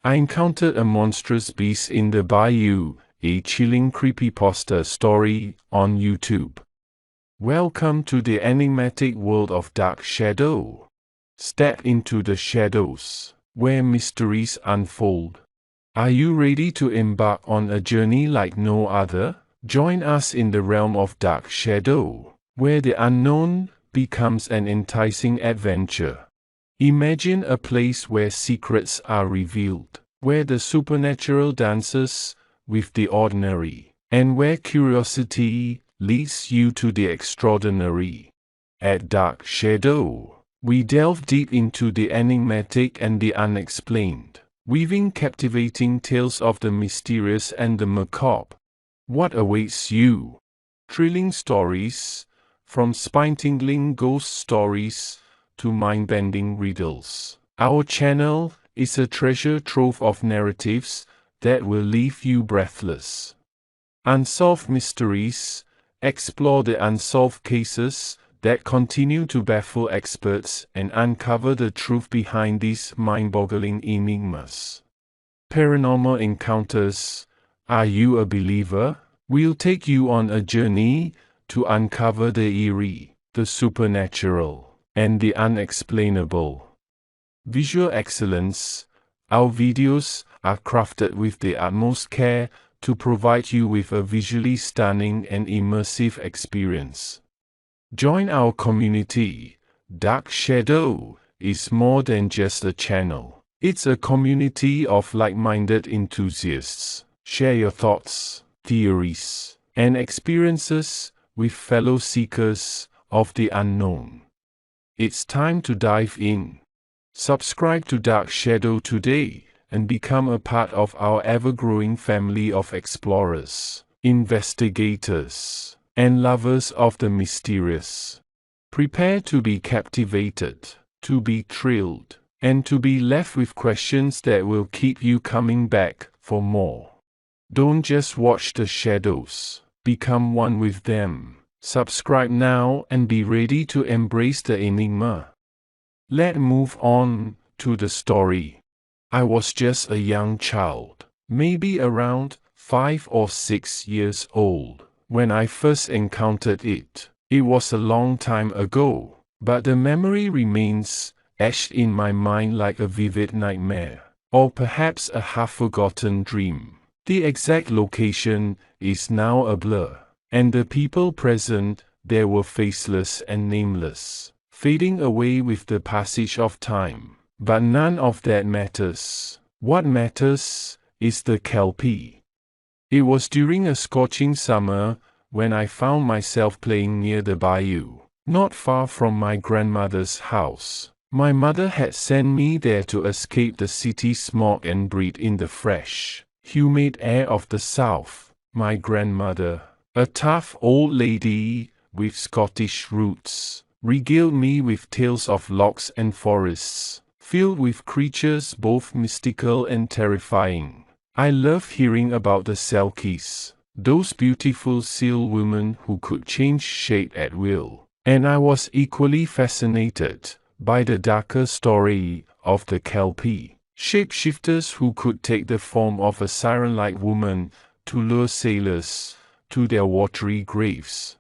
I encountered a monstrous beast in the Bayou, a chilling creepypasta story on YouTube. Welcome to the enigmatic world of dark shadow. Step into the shadows, where mysteries unfold. Are you ready to embark on a journey like no other? Join us in the realm of dark shadow, where the unknown becomes an enticing adventure. Imagine a place where secrets are revealed, where the supernatural dances with the ordinary, and where curiosity leads you to the extraordinary. At Dark Shadow, we delve deep into the enigmatic and the unexplained, weaving captivating tales of the mysterious and the macabre. What awaits you? Thrilling stories, from spine-tingling ghost stories to mind-bending riddles. Our channel is a treasure trove of narratives that will leave you breathless. Unsolved Mysteries. Explore the unsolved cases that continue to baffle experts and uncover the truth behind these mind-boggling enigmas. Paranormal Encounters. Are you a believer? We'll take you on a journey to uncover the eerie, the supernatural, and the unexplainable. Visual excellence. Our videos are crafted with the utmost care to provide you with a visually stunning and immersive experience. Join our community. Dark Shadow is more than just a channel. It's a community of like-minded enthusiasts. Share your thoughts, theories, and experiences with fellow seekers of the unknown. It's time to dive in. Subscribe to Dark Shadow today and become a part of our ever-growing family of explorers, investigators, and lovers of the mysterious. Prepare to be captivated, to be thrilled, and to be left with questions that will keep you coming back for more. Don't just watch the shadows, become one with them. Subscribe now and be ready to embrace the enigma. Let's move on to the story. I was just a young child, maybe around 5 or 6 years old, when I first encountered it. It was a long time ago, but the memory remains etched in my mind like a vivid nightmare, or perhaps a half-forgotten dream. The exact location is now a blur, and the people present there were faceless and nameless, fading away with the passage of time. But none of that matters. What matters is the kelpie. It was during a scorching summer when I found myself playing near the bayou, not far from my grandmother's house. My mother had sent me there to escape the city smog and breathe in the fresh, humid air of the south. My grandmother, a tough old lady with Scottish roots, regaled me with tales of lochs and forests, filled with creatures both mystical and terrifying. I loved hearing about the sulkies, those beautiful seal women who could change shape at will, and I was equally fascinated by the darker story of the kelpie, shapeshifters who could take the form of a siren-like woman to lure sailors to their watery graves.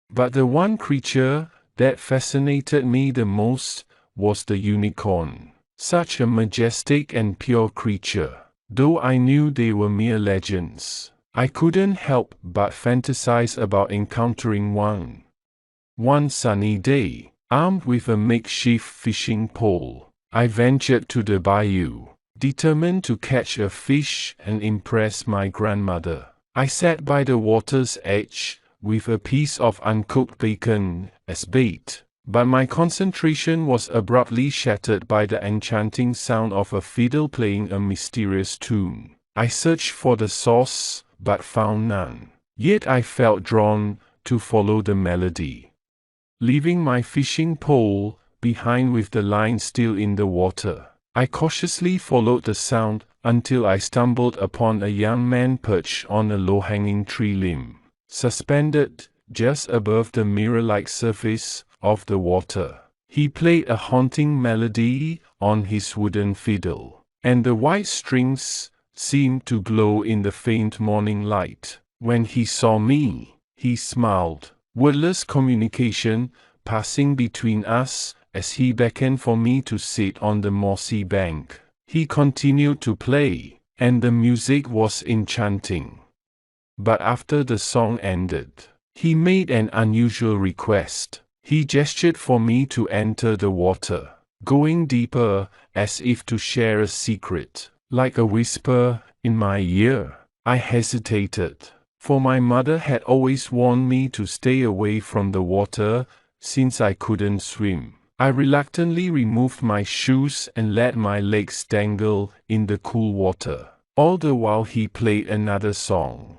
But the one creature that fascinated me the most was the unicorn. Such a majestic and pure creature. Though I knew they were mere legends, I couldn't help but fantasize about encountering one. One sunny day, armed with a makeshift fishing pole, I ventured to the bayou, determined to catch a fish and impress my grandmother. I sat by the water's edge with a piece of uncooked bacon as bait, but my concentration was abruptly shattered by the enchanting sound of a fiddle playing a mysterious tune. I searched for the source, but found none. Yet I felt drawn to follow the melody. Leaving my fishing pole behind with the line still in the water, I cautiously followed the sound until I stumbled upon a young man perched on a low-hanging tree limb, suspended just above the mirror-like surface of the water. He played a haunting melody on his wooden fiddle, and the white strings seemed to glow in the faint morning light. When he saw me, he smiled. Wordless communication passing between us as he beckoned for me to sit on the mossy bank. He continued to play, and the music was enchanting. But after the song ended, he made an unusual request. He gestured for me to enter the water, going deeper, as if to share a secret. Like a whisper in my ear, I hesitated, for my mother had always warned me to stay away from the water since I couldn't swim. I reluctantly removed my shoes and let my legs dangle in the cool water, all the while he played another song.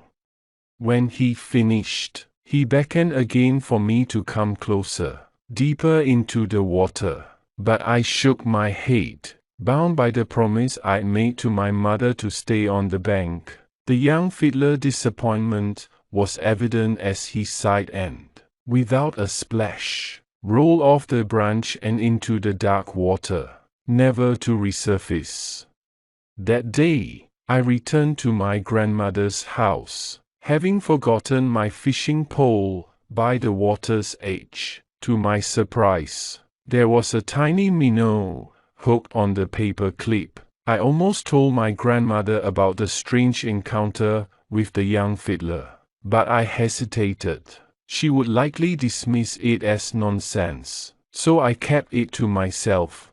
When he finished, he beckoned again for me to come closer, deeper into the water, but I shook my head, bound by the promise I'd made to my mother to stay on the bank. The young fiddler's disappointment was evident as he sighed and, without a splash, rolled off the branch and into the dark water, never to resurface. That day, I returned to my grandmother's house, having forgotten my fishing pole by the water's edge. To my surprise, there was a tiny minnow hooked on the paper clip. I almost told my grandmother about the strange encounter with the young fiddler, but I hesitated. She would likely dismiss it as nonsense, so I kept it to myself.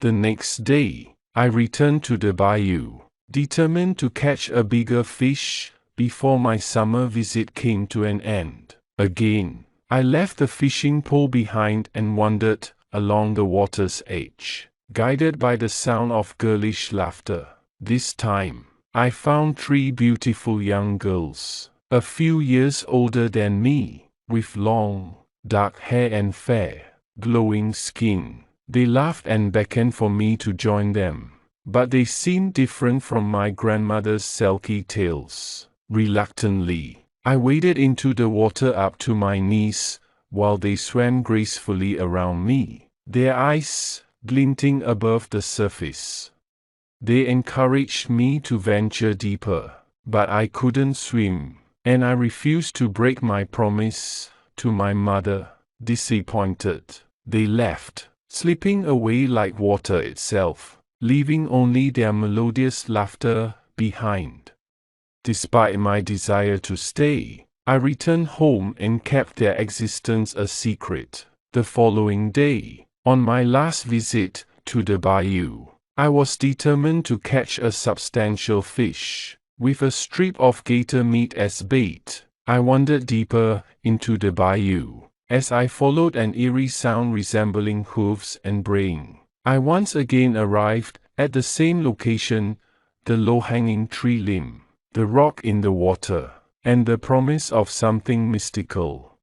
The next day, I returned to the bayou, determined to catch a bigger fish before my summer visit came to an end. Again, I left the fishing pole behind and wandered along the water's edge, guided by the sound of girlish laughter. This time, I found 3 beautiful young girls, a few years older than me, with long, dark hair and fair, glowing skin. They laughed and beckoned for me to join them, but they seemed different from my grandmother's sulky tales. Reluctantly, I waded into the water up to my knees, while they swam gracefully around me, their eyes glinting above the surface. They encouraged me to venture deeper, but I couldn't swim, and I refused to break my promise to my mother. Disappointed, they left, slipping away like water itself, leaving only their melodious laughter behind. Despite my desire to stay, I returned home and kept their existence a secret. The following day, on my last visit to the bayou, I was determined to catch a substantial fish. With a strip of gator meat as bait, I wandered deeper into the bayou. As I followed an eerie sound resembling hooves and braying, I once again arrived at the same location, the low-hanging tree limb, the rock in the water, and the promise of something mystical.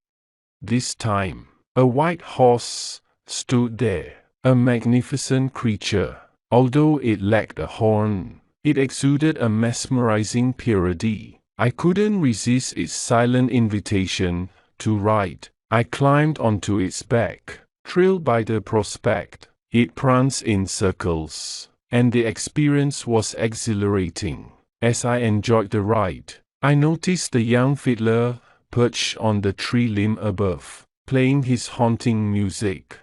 This time, a white horse stood there, a magnificent creature. Although it lacked a horn, it exuded a mesmerizing purity. I couldn't resist its silent invitation to ride. I climbed onto its back, thrilled by the prospect. It pranced in circles, and the experience was exhilarating. As I enjoyed the ride, I noticed the young fiddler perched on the tree limb above, playing his haunting music.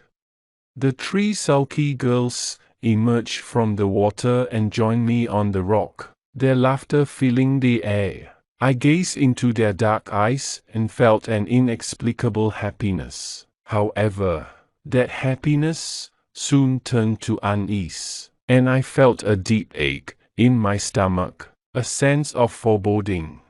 The 3 sulky girls emerged from the water and joined me on the rock, their laughter filling the air. I gazed into their dark eyes and felt an inexplicable happiness. However, that happiness soon turned to unease, and I felt a deep ache in my stomach, a sense of foreboding.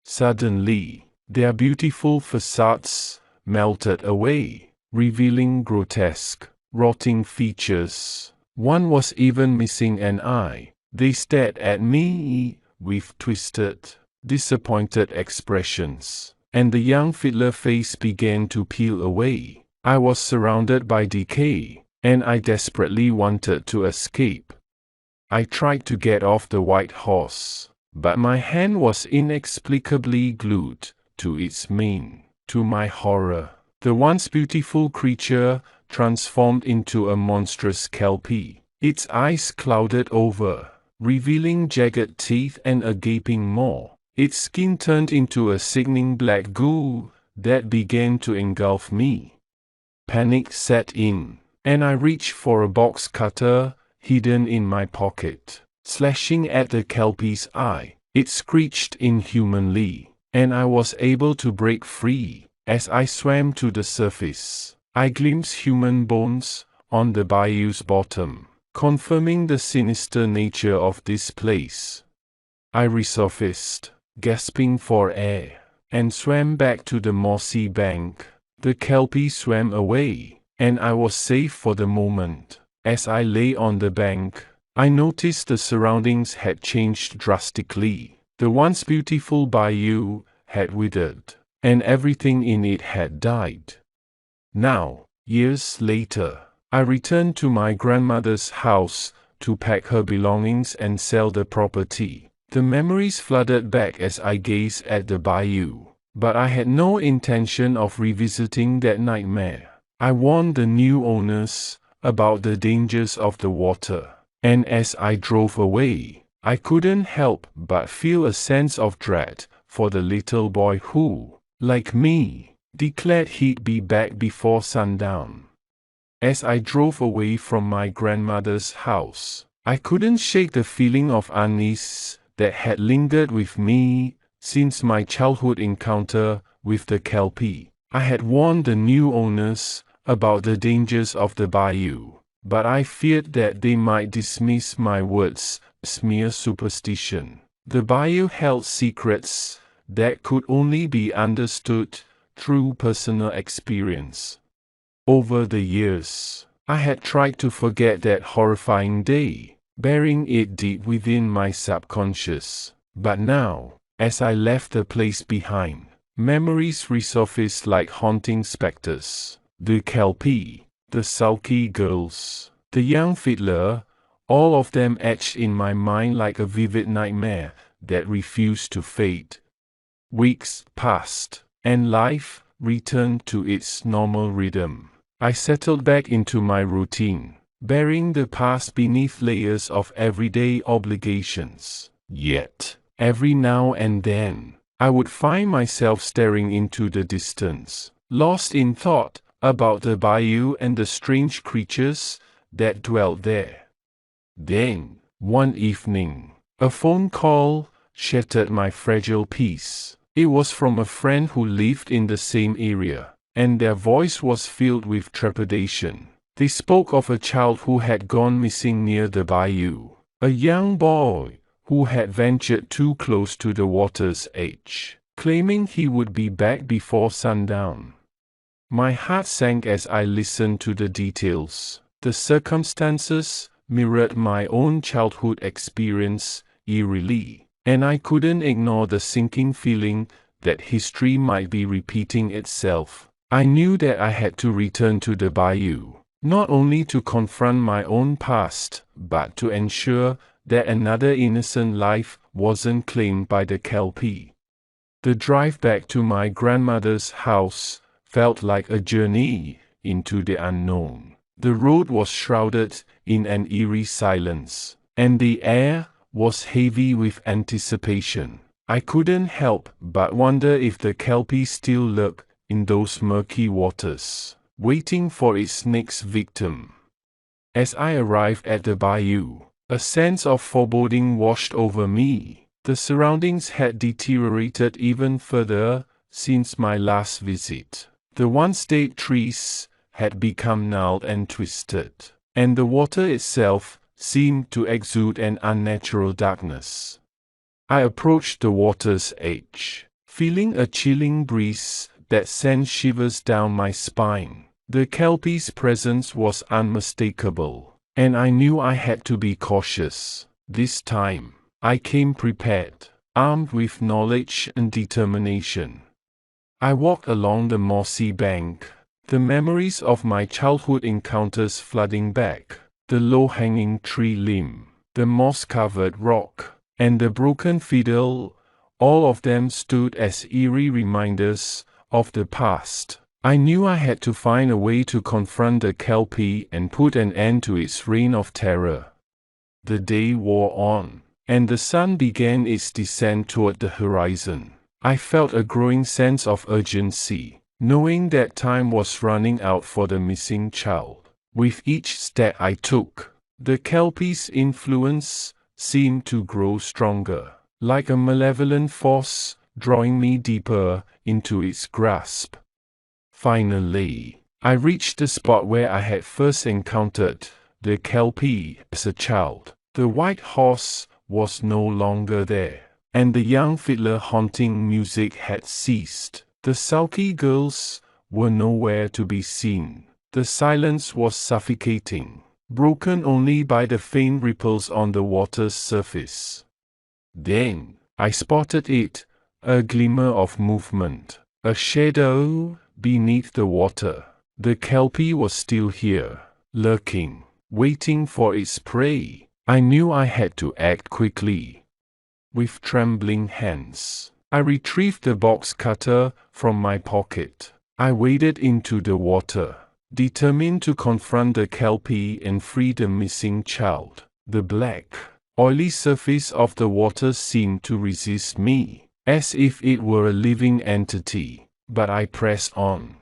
Suddenly, their beautiful facades melted away, revealing grotesque, rotting features. One was even missing an eye. They stared at me with twisted, disappointed expressions, and the young fiddler's face began to peel away. I was surrounded by decay, and I desperately wanted to escape. I tried to get off the white horse, but my hand was inexplicably glued to its mane. To my horror, the once beautiful creature transformed into a monstrous kelpie. Its eyes clouded over, revealing jagged teeth and a gaping maw. Its skin turned into a sickening black goo that began to engulf me. Panic set in, and I reached for a box cutter hidden in my pocket. Slashing at the kelpie's eye, it screeched inhumanly, and I was able to break free. As I swam to the surface, I glimpsed human bones on the bayou's bottom, confirming the sinister nature of this place. I resurfaced, gasping for air, and swam back to the mossy bank. The kelpie swam away, and I was safe for the moment. As I lay on the bank, I noticed the surroundings had changed drastically. The once beautiful bayou had withered, and everything in it had died. Now, years later, I returned to my grandmother's house to pack her belongings and sell the property. The memories flooded back as I gazed at the bayou, but I had no intention of revisiting that nightmare. I warned the new owners about the dangers of the water, and as I drove away, I couldn't help but feel a sense of dread for the little boy who, like me, declared he'd be back before sundown. As I drove away from my grandmother's house, I couldn't shake the feeling of unease that had lingered with me since my childhood encounter with the kelpie. I had warned the new owners about the dangers of the bayou, but I feared that they might dismiss my words as mere superstition. The bayou held secrets that could only be understood through personal experience. Over the years, I had tried to forget that horrifying day, burying it deep within my subconscious. But now, as I left the place behind, memories resurfaced like haunting specters. The kelpie, the sulky girls, the young fiddler, all of them etched in my mind like a vivid nightmare that refused to fade. Weeks passed, and life returned to its normal rhythm. I settled back into my routine, burying the past beneath layers of everyday obligations. Yet, every now and then, I would find myself staring into the distance, lost in thought about the bayou and the strange creatures that dwelt there. Then, one evening, a phone call shattered my fragile peace. It was from a friend who lived in the same area, and their voice was filled with trepidation. They spoke of a child who had gone missing near the bayou, a young boy who had ventured too close to the water's edge, claiming he would be back before sundown. My heart sank as I listened to the details. The circumstances mirrored my own childhood experience eerily, and I couldn't ignore the sinking feeling that history might be repeating itself. I knew that I had to return to the bayou, not only to confront my own past, but to ensure that another innocent life wasn't claimed by the kelpie. The drive back to my grandmother's house felt like a journey into the unknown. The road was shrouded in an eerie silence, and the air was heavy with anticipation. I couldn't help but wonder if the kelpie still lurked in those murky waters, waiting for its next victim. As I arrived at the bayou, a sense of foreboding washed over me. The surroundings had deteriorated even further since my last visit. The once dead trees had become gnarled and twisted, and the water itself seemed to exude an unnatural darkness. I approached the water's edge, feeling a chilling breeze that sent shivers down my spine. The kelpie's presence was unmistakable, and I knew I had to be cautious. This time, I came prepared, armed with knowledge and determination. I walked along the mossy bank, the memories of my childhood encounters flooding back. The low-hanging tree limb, the moss-covered rock, and the broken fiddle, all of them stood as eerie reminders of the past. I knew I had to find a way to confront the kelpie and put an end to its reign of terror. The day wore on, and the sun began its descent toward the horizon. I felt a growing sense of urgency, knowing that time was running out for the missing child. With each step I took, the kelpie's influence seemed to grow stronger, like a malevolent force, drawing me deeper into its grasp. Finally, I reached the spot where I had first encountered the kelpie as a child. The white horse was no longer there, and the young fiddler haunting music had ceased. The sulky girls were nowhere to be seen. The silence was suffocating, broken only by the faint ripples on the water's surface. Then, I spotted it, a glimmer of movement, a shadow beneath the water. The kelpie was still here, lurking, waiting for its prey. I knew I had to act quickly. With trembling hands, I retrieved the box cutter from my pocket. I waded into the water, determined to confront the kelpie and free the missing child. The black, oily surface of the water seemed to resist me, as if it were a living entity, but I pressed on.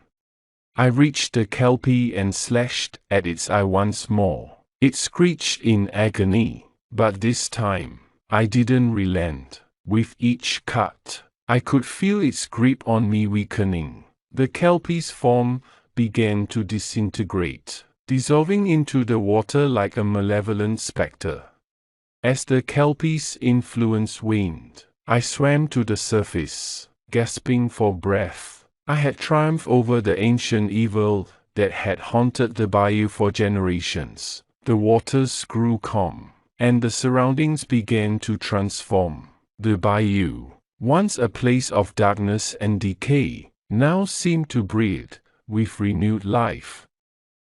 I reached the kelpie and slashed at its eye once more. It screeched in agony, but this time, I didn't relent. With each cut, I could feel its grip on me weakening. The kelpie's form began to disintegrate, dissolving into the water like a malevolent specter. As the kelpie's influence waned, I swam to the surface, gasping for breath. I had triumphed over the ancient evil that had haunted the bayou for generations. The waters grew calm, and the surroundings began to transform. The bayou, once a place of darkness and decay, now seemed to breathe with renewed life.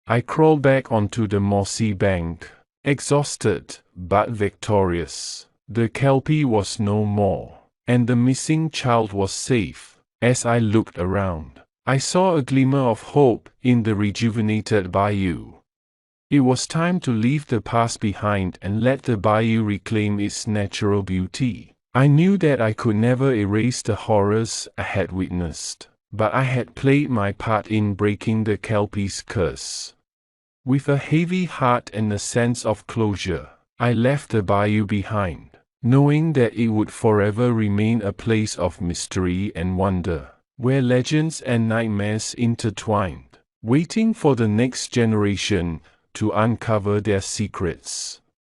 I crawled back onto the mossy bank, exhausted but victorious. The kelpie was no more, and the missing child was safe. As I looked around, I saw a glimmer of hope in the rejuvenated bayou. It was time to leave the past behind and let the bayou reclaim its natural beauty. I knew that I could never erase the horrors I had witnessed, but I had played my part in breaking the kelpie's curse. With a heavy heart and a sense of closure, I left the bayou behind, knowing that it would forever remain a place of mystery and wonder, where legends and nightmares intertwined, waiting for the next generation to uncover their secrets.